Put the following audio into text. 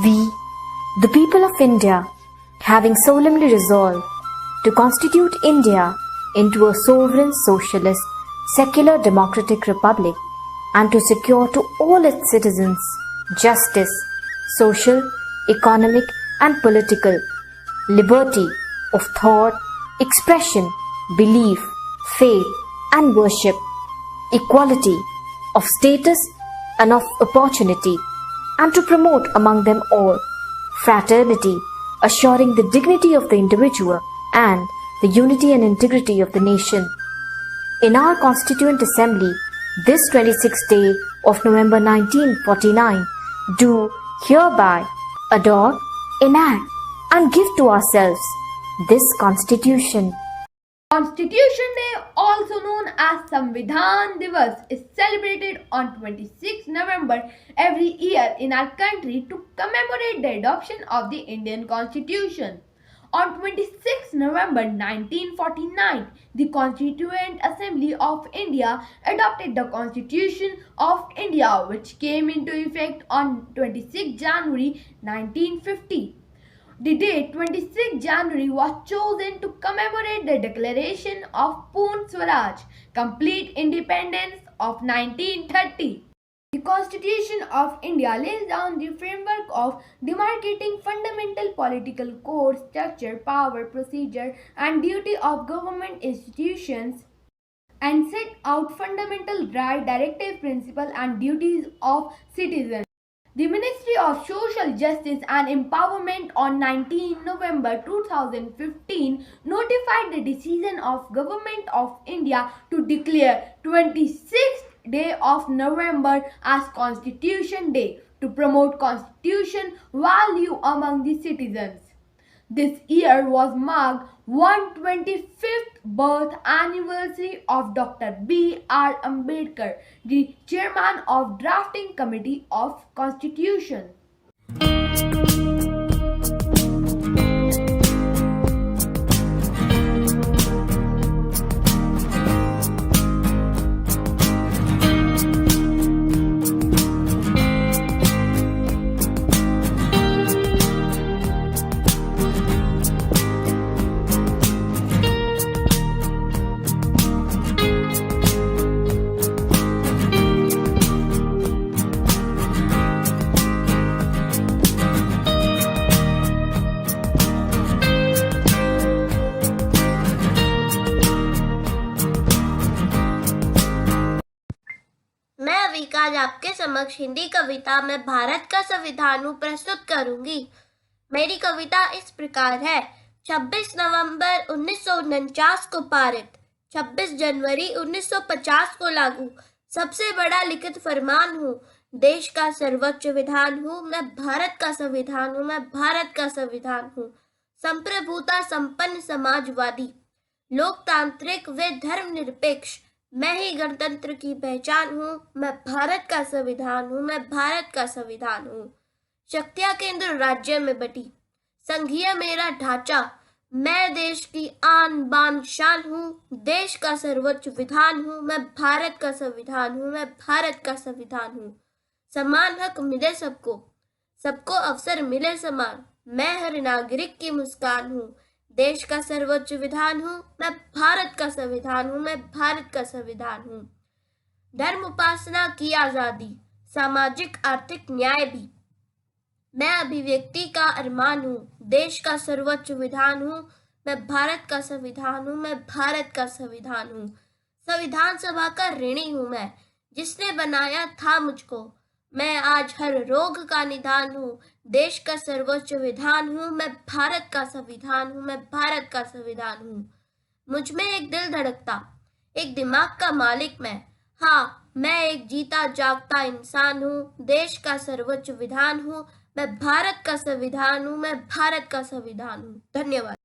We, the people of India, having solemnly resolved to constitute India into a sovereign socialist, secular democratic republic and to secure to all its citizens justice, social, economic and political, liberty of thought, expression, belief, faith and worship, equality of status and of opportunity, and to promote among them all fraternity, assuring the dignity of the individual and the unity and integrity of the nation. In our Constituent Assembly, this 26th day of November 1949, do hereby adopt, enact, and give to ourselves this Constitution. Constitution Day, also known as Samvidhan Divas, is celebrated on 26 November every year in our country to commemorate the adoption of the Indian Constitution. On 26 November 1949, the Constituent Assembly of India adopted the Constitution of India, which came into effect on 26 January 1950. The date 26 January was chosen to commemorate the declaration of Poon Swaraj, complete independence of 1930. The Constitution of India lays down the framework of demarcating fundamental political core, structure, power, procedure, and duty of government institutions and set out fundamental right, directive principles, and duties of citizens. The Ministry of Social Justice and Empowerment on 19 November 2015 notified the decision of Government of India to declare 26th day of November as Constitution Day to promote constitution value among the citizens. This year was marked 125th birth anniversary of Dr. B.R. Ambedkar, the chairman of Drafting Committee of Constitution. मैं अविका आज आपके समक्ष हिंदी कविता में भारत का संविधान प्रस्तुत करूंगी। मेरी कविता इस प्रकार है। 26 नवंबर 1949 को पारित, 26 जनवरी 1950 को लागू, सबसे बड़ा लिखित फरमान हूँ, देश का सर्वोच्च विधान हूँ, मैं भारत का संविधान हूँ, मैं भारत का संविधान हूँ। संप्रभुता संपन्न समाजवादी, लोकतांत्रिक व धर्मनिरपेक्ष, मैं ही गणतंत्र की पहचान हूँ, मैं भारत का संविधान हूँ, मैं भारत का संविधान हूँ। शक्तियाँ केंद्र राज्य में बटी, संघीय मेरा ढांचा, मैं देश की आन बान शान हूँ, देश का सर्वोच्च विधान हूँ, मैं भारत का संविधान हूँ, मैं भारत का संविधान हूँ। समान हक मिले सबको, सबको अवसर मिले समान, मैं हर नागरिक की मुस्कान हूँ, देश का सर्वोच्च विधान हूँ, मैं भारत का संविधान हूँ, मैं भारत का संविधान हूँ। धर्म उपासना की आजादी, सामाजिक आर्थिक न्याय भी, मैं अभिव्यक्ति का अरमान हूँ, देश का सर्वोच्च विधान हूँ, मैं भारत का संविधान हूँ, मैं भारत का संविधान हूँ। संविधान सभा का ऋणी हूँ मैं, जिसने बनाया था मुझको, मैं आज हर रोग का निदान हूँ, देश का सर्वोच्च विधान हूँ, मैं भारत का संविधान हूँ, मैं भारत का संविधान हूँ। मुझ में एक दिल धड़कता, एक दिमाग का मालिक मैं, हाँ मैं एक जीता जागता इंसान हूँ, देश का सर्वोच्च विधान हूँ, मैं भारत का संविधान हूँ, मैं भारत का संविधान हूँ। धन्यवाद।